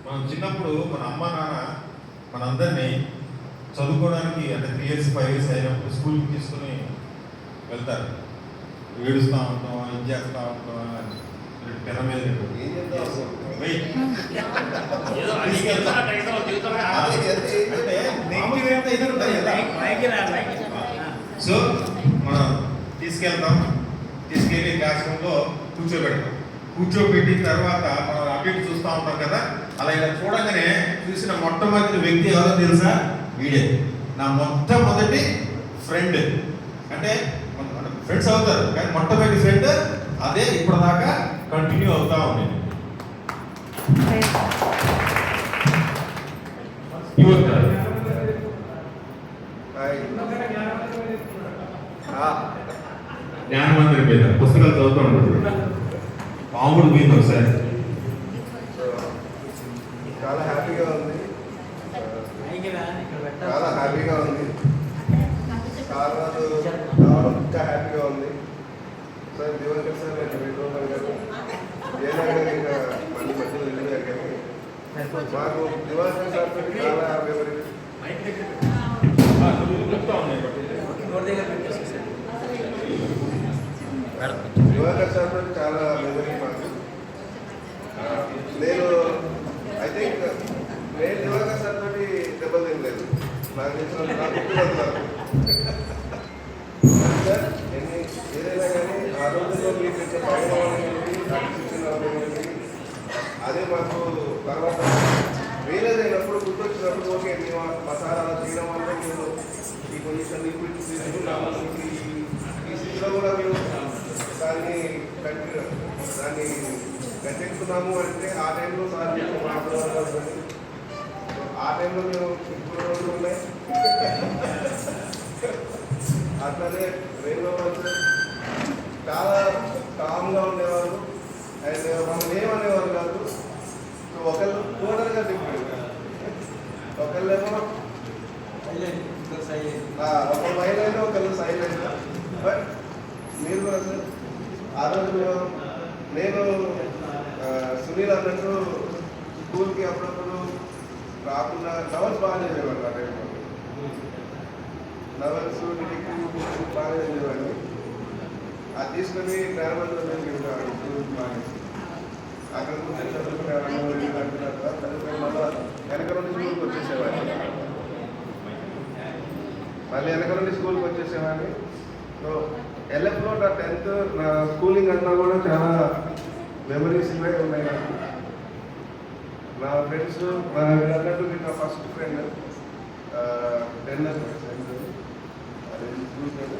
మనం చిన్నప్పుడు మన అమ్మ నాన్న మనందరినీ చదువుకోవడానికి అంటే 3 years 5 years అయినప్పుడు స్కూల్కి తీసుకుని వెళ్తారు. ఏడుస్తూ ఉంటాం, ఇది చేస్తూ ఉంటాం, తెర మీద సో మనం తీసుకెళ్ళి క్లాస్ రూమ్లో కూర్చోబెడతాం. కూర్చోబెట్టిన తర్వాత మనం అప్డేట్ చూస్తూ ఉంటాం కదా. అలా ఇలా చూడగానే చూసిన మొట్టమొదటి వ్యక్తి ఎవరో తెలుసా? వీడే నా మొట్టమొదటి ఫ్రెండ్. అంటే ఫ్రెండ్స్ అవుతారు కానీ మొట్టమొదటి ఫ్రెండ్ అదే ఇప్పటిదాకా కంటిన్యూ అవుతా ఉండేది. జ్ఞానమందిరి మీద పుస్తకాలు చదువుతూ ఉంటాడు. పాముడు మీద ఒకసారి చాలా హ్యాపీగా ఉంది, చాలా హ్యాపీగా ఉంది. కారణాలు ఇంకా హ్యాపీగా ఉంది. సార్ దివంకర్ సార్ నేను పెట్టుకోవాలి కదా ఏదైనా ఇంకా మళ్ళీ మధ్యలో వెళ్ళారు కానీ మాకు దివంకర్ సార్ చాలా మెమరీ. దివంకర్ సార్ చాలా మెమరీ మాకు. నేను ఐ థింక్ నేను దివంకర్ సార్ తోటి దెబ్బలు తినలేదు. నాకు తెలిసిన సార్ ఏదైనా కానీ ఆ రోజుల్లో మీకు ఇచ్చే అదే మాకు తర్వాత వేరేదైనప్పుడు గుర్తొచ్చినప్పుడు ఓకే మేము మసాలా చేయడం వల్ల మేము ఈ పొజిషన్ ఇప్పుడు తీసుకున్నాము. ఈ స్థితిలో కూడా మేము దాన్ని కట్టెక్కుతున్నాము అంటే ఆ టైంలో సార్ మాట్లాడాలి. ఆ టైంలో మేము ఇప్పుడు రోజులు ఉన్నాయి. అట్లనే రేలో చాలా కామ్గా ఉండేవారు. అండ్ మనం ఏమనేవారు కాదు. సో ఒకళ్ళు టోటల్గా డిఫరెంట్. ఒకళ్ళేమో ఒకళ్ళు మైలైనా ఒకళ్ళు సైలెంట్. బట్ మీరు కూడా సార్ ఆ రోజు నేను సునీల్ అన్నట్టు స్కూల్కి అప్పుడప్పుడు రాకుండా నవల్స్ బాగా చదివేవాడు. ఆ టైంలో నవల్స్ బాగా చదివేవాడిని. అది తీసుకొని గ్రామంలో అక్కడ చదువుకునే మళ్ళీ వెనక నుండి స్కూల్కి వచ్చేసేవాడిని. సో ఎల్ఎఫ్లో నా 10th నా స్కూలింగ్ అంతా కూడా చాలా మెమరీస్ ఇవే ఉన్నాయి నాకు. నా ఫ్రెండ్స్ అన్నట్టు నా ఫస్ట్ ఫ్రెండ్ 10 అది చూసాను.